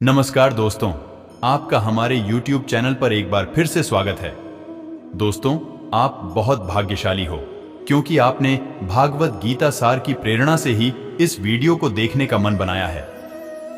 नमस्कार दोस्तों, आपका हमारे YouTube चैनल पर एक बार फिर से स्वागत है। दोस्तों, आप बहुत भाग्यशाली हो क्योंकि आपने भागवत गीता सार की प्रेरणा से ही इस वीडियो को देखने का मन बनाया है।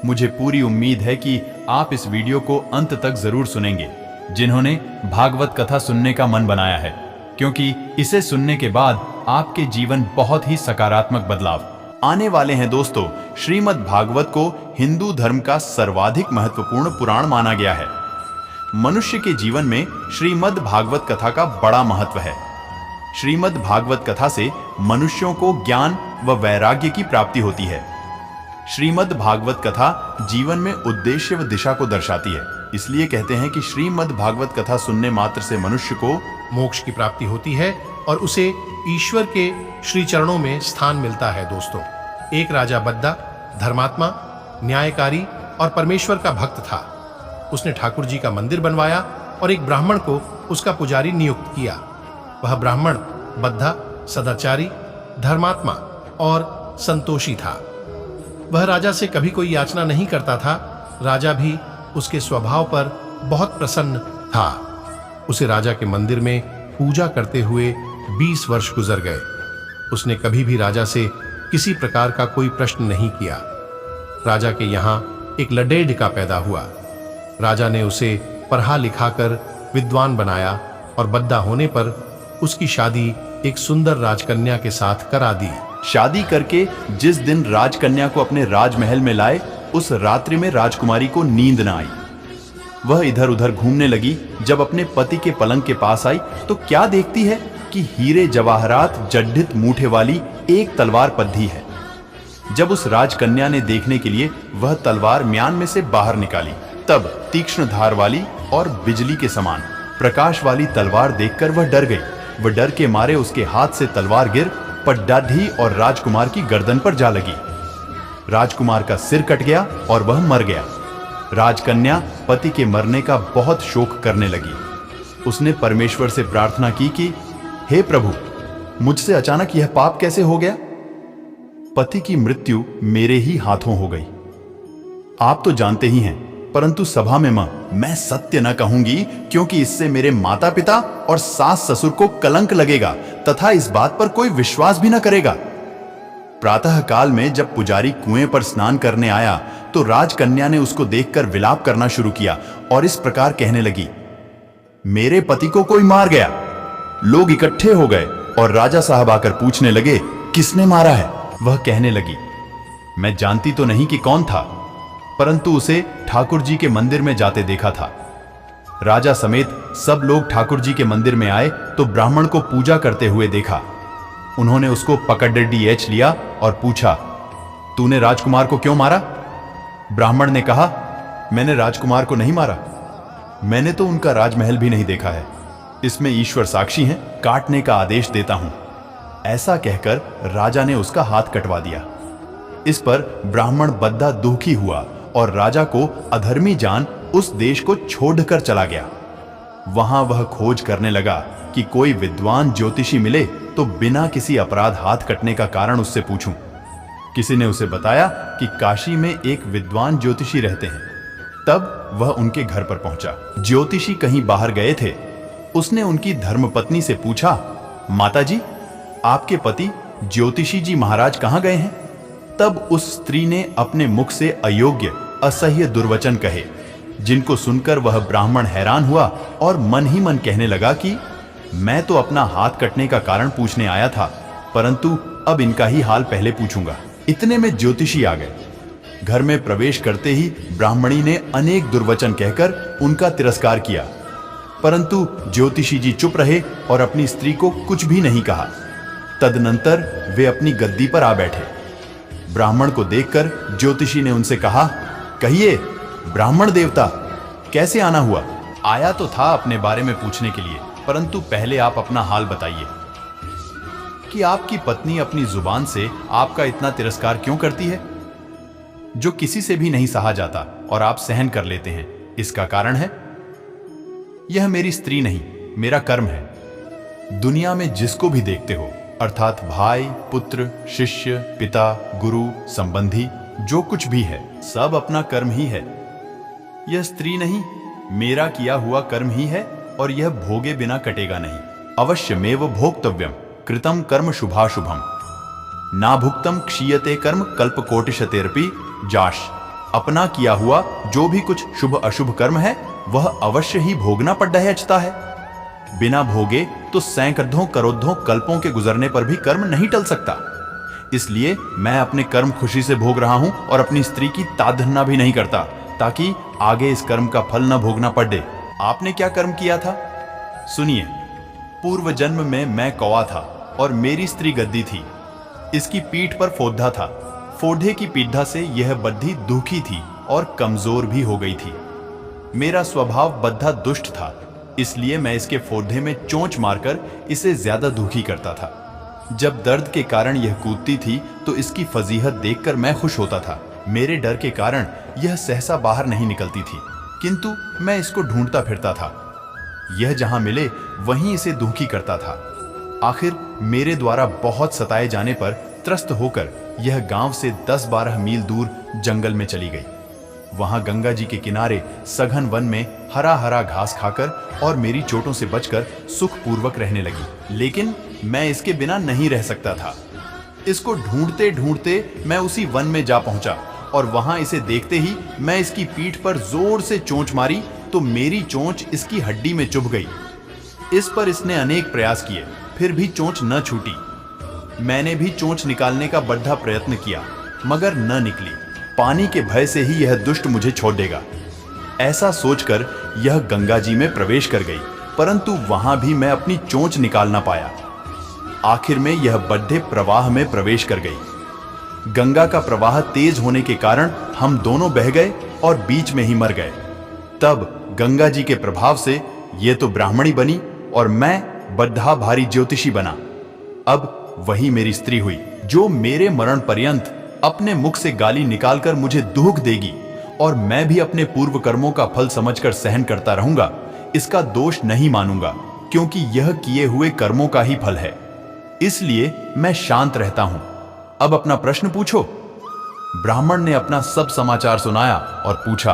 मुझे पूरी उम्मीद है कि आप इस वीडियो को अंत तक जरूर सुनेंगे, जिन्होंने भागवत कथा सुनने का मन बनाया है, क्योंकि इसे सुनने के बाद आपके जीवन बहुत ही सकारात्मक बदलाव आने वाले हैं। दोस्तों, श्रीमद् भागवत को हिंदू धर्म का सर्वाधिक महत्वपूर्ण पुराण माना गया है। मनुष्य के जीवन में श्रीमद् भागवत कथा का बड़ा महत्व है। श्रीमद् भागवत कथा से मनुष्यों को ज्ञान व वैराग्य की प्राप्ति होती है। श्रीमद् भागवत कथा जीवन में उद्देश्य व दिशा को दर्शाती है। इसलिए कहते हैं कि श्रीमद् भागवत कथा सुनने मात्र से मनुष्य को मोक्ष की प्राप्ति होती है और उसे ईश्वर के श्री चरणों में स्थान मिलता है। दोस्तों, एक राजा बद्दा धर्मात्मा, न्यायकारी और परमेश्वर का भक्त था। उसने ठाकुर जी का मंदिर बनवाया और एक ब्राह्मण को उसका पुजारी नियुक्त किया। वह ब्राह्मण बद्दा सदाचारी, धर्मात्मा और संतोषी था। वह राजा से कभी कोई याचना नहीं करता था। राजा भी उसके स्वभाव पर बहुत प्रसन्न था। उसे राजा के मंदिर में पूजा करते हुए 20 वर्ष गुजर गए। उसने कभी भी राजा से किसी प्रकार का कोई प्रश्न नहीं किया। राजा के यहाँ एक लडेढका पैदा हुआ। राजा ने उसे पढ़ा लिखा कर विद्वान बनाया और बद्दा होने पर उसकी शादी एक सुंदर राजकन्या के साथ करा दी। शादी करके जिस दिन राजकन्या को अपने राजमहल में लाए, उस रात्रि में राजकुमारी को नींद न आई। वह इधर उधर घूमने लगी। जब अपने पति के पलंग के पास आई तो क्या देखती है कि हीरे जवाहरात जड्ढित मूठे वाली एक तलवार पद्धी है। जब उस राजकन्या ने देखने के लिए वह तलवार म्यान में से बाहर निकाली, तब तीक्ष्ण धार वाली और बिजली के समान प्रकाश वाली तलवार देखकर वह डर गई। वह डर के मारे उसके हाथ से तलवार गिर पड्डाधी और राजकुमार की गर्दन पर जा लगी। राजकुमार का सिर कट गया और वह मर गया। राजकन्या पति के मरने का बहुत शोक करने लगी। उसने परमेश्वर से प्रार्थना की कि हे प्रभु, मुझसे अचानक यह पाप कैसे हो गया? पति की मृत्यु मेरे ही हाथों हो गई। आप तो जानते ही हैं, परंतु सभा में मैं सत्य न कहूंगी, क्योंकि इससे मेरे माता पिता और सास ससुर को कलंक लगेगा तथा इस बात पर कोई विश्वास भी न करेगा। प्रातः काल में जब पुजारी कुएं पर स्नान करने आया तो राजकन्या ने उसको देखकर विलाप करना शुरू किया और इस प्रकार कहने लगी, मेरे पति को कोई मार गया। लोग इकट्ठे हो गए और राजा साहब आकर पूछने लगे, किसने मारा है? वह कहने लगी, मैं जानती तो नहीं कि कौन था, परंतु उसे ठाकुर जी के मंदिर में जाते देखा था। राजा समेत सब लोग ठाकुर जी के मंदिर में आए तो ब्राह्मण को पूजा करते हुए देखा। उन्होंने उसको पकड़ लिया और पूछा, तूने राजकुमार को क्यों मारा? ब्राह्मण ने कहा, मैंने राजकुमार को नहीं मारा, मैंने तो उनका राजमहल भी नहीं देखा है। इसमें ईश्वर साक्षी हैं, काटने का आदेश देता हूं। ऐसा कहकर राजा ने उसका हाथ कटवा दिया। इस पर ब्राह्मण बद्दा दुखी हुआ और राजा को अधर्मी जान उस देश को छोड़कर चला गया। वहां वह खोज करने लगा कि कोई विद्वान ज्योतिषी मिले तो बिना किसी अपराध हाथ कटने का कारण उससे पूछूं। किसी ने उसे बताया कि काशी में एक विद्वान ज्योतिषी रहते हैं। तब वह उनके घर पर पहुंचा। ज्योतिषी कहीं बाहर गए थे। उसने उनकी धर्मपत्नी से पूछा, माताजी, आपके पति ज्योतिषी जी महाराज कहां गए हैं? तब उस स्त्री ने अपने मुख से अयोग्य असह्य दुर्वचन कहे, जिनको सुनकर वह ब्राह्मण हैरान हुआ और मन ही मन कहने लगा कि मैं तो अपना हाथ कटने का कारण पूछने आया था, परंतु अब इनका ही हाल पहले पूछूंगा। इतने में ज्योतिषी आ गए। घर में प्रवेश करते ही ब्राह्मणी ने अनेक दुर्वचन कहकर उनका तिरस्कार किया, परंतु ज्योतिषी जी चुप रहे और अपनी स्त्री को कुछ भी नहीं कहा। तदनंतर वे अपनी गद्दी पर आ बैठे। ब्राह्मण को देखकर ज्योतिषी ने उनसे कहा, कहिए ब्राह्मण देवता, कैसे आना हुआ? आया तो था अपने बारे में पूछने के लिए, परंतु पहले आप अपना हाल बताइए कि आपकी पत्नी अपनी जुबान से आपका इतना तिरस्कार क्यों करती है, जो किसी से भी नहीं सहा जाता और आप सहन कर लेते हैं। इसका कारण है, यह मेरी स्त्री नहीं, मेरा कर्म है। दुनिया में जिसको भी देखते हो, अर्थात भाई, पुत्र, शिष्य, पिता, गुरु, संबंधी, जो कुछ भी है, सब अपना कर्म ही है। यह स्त्री नहीं, मेरा किया हुआ कर्म ही है और यह भोगे बिना कटेगा नहीं। अवश्यमेव भोक्तव्यम कृतम कर्म शुभाशुभम ना भुक्तम क्षीयते कर्म कल्पकोटिशतेरपि जाश। अपना किया हुआ जो भी कुछ शुभ अशुभ कर्म है वह अवश्य ही भोगना पड़ता है। बिना भोगे तो सैकड़ों करोड़ों कल्पों के गुजरने पर भी कर्म नहीं टल सकता। इसलिए मैं अपने कर्म खुशी से भोग रहा हूं और अपनी स्त्री की ताड़ना भी नहीं करता, ताकि आगे इस कर्म का फल न भोगना पड़े। आपने क्या कर्म किया था? सुनिए, पूर्व जन्म में मैं कौवा था और मेरी स्त्री गद्दी थी। इसकी पीठ पर फोड़ा था। फोड़े की पीड़ा से यह बद्धी दुखी थी और कमजोर भी हो गई थी। मेरा स्वभाव बद्धा दुष्ट था, इसलिए मैं इसके फोड़े में चोंच मारकर इसे ज्यादा दुखी करता था। जब दर्द के कारण यह कूदती थी तो इसकी फजीहत देखकर मैं खुश होता था। मेरे डर के कारण यह सहसा बाहर नहीं निकलती थी, किंतु मैं इसको ढूंढता फिरता था। यह जहां मिले वहीं इसे दुखी करता था। आखिर मेरे द्वारा बहुत सताए जाने पर त्रस्त होकर यह गांव से 10-12 मील दूर जंगल में चली गई। वहां गंगा जी के किनारे सघन वन में हरा हरा घास खाकर और मेरी चोटों से बचकर सुखपूर्वक रहने लगी। लेकिन मैं इसके बिना नहीं रह सकता था। इसको ढूंढते ढूंढते मैं उसी वन में जा पहुंचा और वहां इसे देखते ही मैं इसकी पीठ पर जोर से चोंच मारी तो मेरी चोंच इसकी हड्डी में चुभ गई। इस पर इसने अनेक प्रयास किए, फिर भी चोंच न छूटी। मैंने भी चोंच निकालने का बड़ा प्रयत्न किया, मगर न निकली। पानी के भय से ही यह दुष्ट मुझे छोड़ देगा, ऐसा सोचकर यह गंगा जी में प्रवेश कर गई, परंतु वहां भी मैं अपनी चोंच निकाल ना पाया। आखिर में यह बड्ढे प्रवाह में प्रवेश कर गई। गंगा का प्रवाह तेज होने के कारण हम दोनों बह गए और बीच में ही मर गए। तब गंगा जी के प्रभाव से ये तो ब्राह्मणी बनी और मैं बड्ढा भारी ज्योतिषी बना। अब वही मेरी स्त्री हुई, जो मेरे मरण पर्यंत अपने मुख से गाली निकालकर मुझे दुख देगी और मैं भी अपने पूर्व कर्मों का फल समझकर सहन करता रहूंगा। इसका दोष नहीं मानूंगा, क्योंकि यह किए हुए कर्मों का ही फल है। इसलिए मैं शांत रहता हूं। अब अपना प्रश्न पूछो। ब्राह्मण ने अपना सब समाचार सुनाया और पूछा,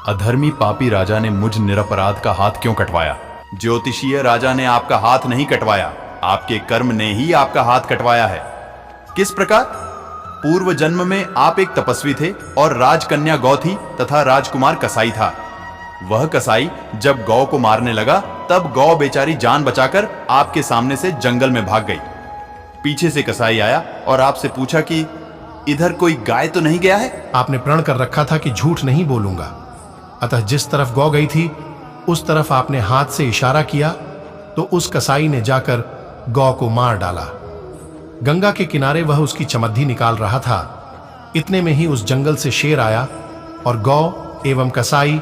अधर्मी पापी राजा ने मुझ निरपराध का हाथ क्यों कटवाया? ज्योतिषीय राजा ने आपका हाथ नहीं कटवाया, आपके कर्म ने ही आपका हाथ कटवाया है। किस प्रकार? पूर्व जन्म में आप एक तपस्वी थे और राजकन्या गौ थी तथा राजकुमार कसाई था। वह कसाई जब गौ को मारने लगा तब गौ बेचारी जान बचाकर आपके सामने से जंगल में भाग गई। पीछे से कसाई आया और आपसे पूछा कि इधर कोई गाय तो नहीं गया है? आपने प्रण कर रखा था कि झूठ नहीं बोलूंगा, अतः जिस तरफ गौ गई थी उस तरफ आपने हाथ से इशारा किया तो उस कसाई ने जाकर गौ को मार डाला। गंगा के किनारे वह उसकी चमद्दी निकाल रहा था। इतने में ही उस जंगल से शेर आया और गौ एवं कसाई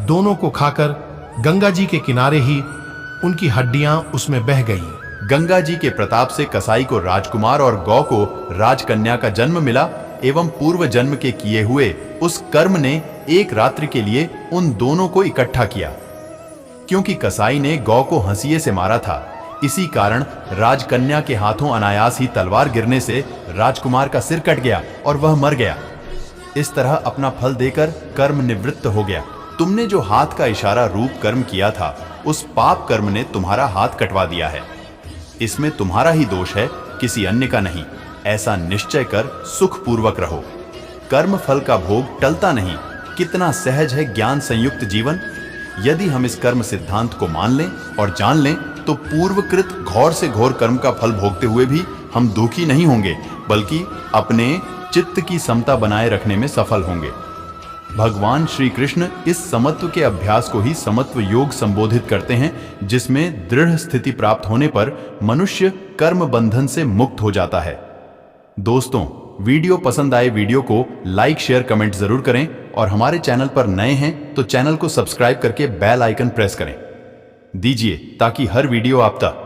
दोनों को खाकर गंगा जी के किनारे ही उनकी हड्डियां उसमें बह गईं। गंगा जी के प्रताप से कसाई को राजकुमार और गौ को राजकन्या का जन्म मिला एवं पूर्व जन्म के किए हुए उस कर्म ने एक रात्रि के लिए उन दोनों को इकट्ठा किया। क्योंकि कसाई ने गौ को हंसिए से मारा था, इसी कारण राजकन्या के हाथों अनायास ही तलवार गिरने से राजकुमार का सिर कट गया और वह मर गया। इस तरह अपना फल देकर कर्म निवृत्त हो गया। तुमने जो हाथ का इशारा रूप कर्म किया था, उस पाप कर्म ने तुम्हारा हाथ कटवा दिया है। इसमें तुम्हारा ही दोष है, किसी अन्य का नहीं। ऐसा निश्चय कर सुखपूर्वक रहो। कर्म फल का भोग टलता नहीं। कितना सहज है ज्ञान संयुक्त जीवन। यदि हम इस कर्म सिद्धांत को मान लें और जान लें तो पूर्वकृत घोर से घोर कर्म का फल भोगते हुए भी हम दुखी नहीं होंगे, बल्कि अपने चित्त की समता बनाए रखने में सफल होंगे। भगवान श्री कृष्ण इस समत्व के अभ्यास को ही समत्व योग संबोधित करते हैं, जिसमें दृढ़ स्थिति प्राप्त होने पर मनुष्य कर्म बंधन से मुक्त हो जाता है। दोस्तों, वीडियो पसंद आए वीडियो को लाइक शेयर कमेंट जरूर करें और हमारे चैनल पर नए हैं तो चैनल को सब्सक्राइब करके बेल आइकन प्रेस करें दीजिए ताकि हर वीडियो आप तक